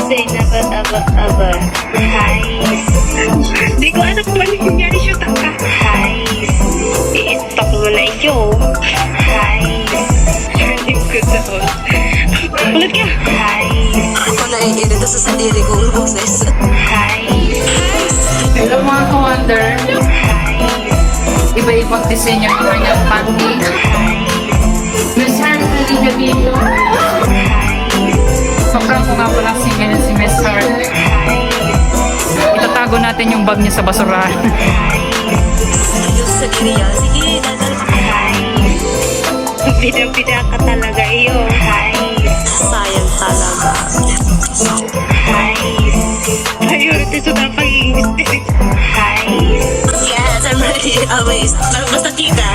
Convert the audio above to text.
say na aba. Guys. Di ko alam kung ano nangyari siya taka. Guys. I-stop mo na iyo. Guys. Hindi ko doon. Ulit ka. Guys. Ako naiirita sa sarili kong boses. Guys. Hello mga ka-wonder. Guys. Iba-ibang disenyo ng kanyang panty. Miss Heart, naliga dito. Sobrang ko nga pala single si Miss Heart. Itatago natin yung bag niya sa basurahan. Ayos sa diriya. Sige, dadal. Bida-bida ka talaga iyo. Sayang talaga. Priority sudah pag-iisip. Yes, I'm ready. Always. Basta kita.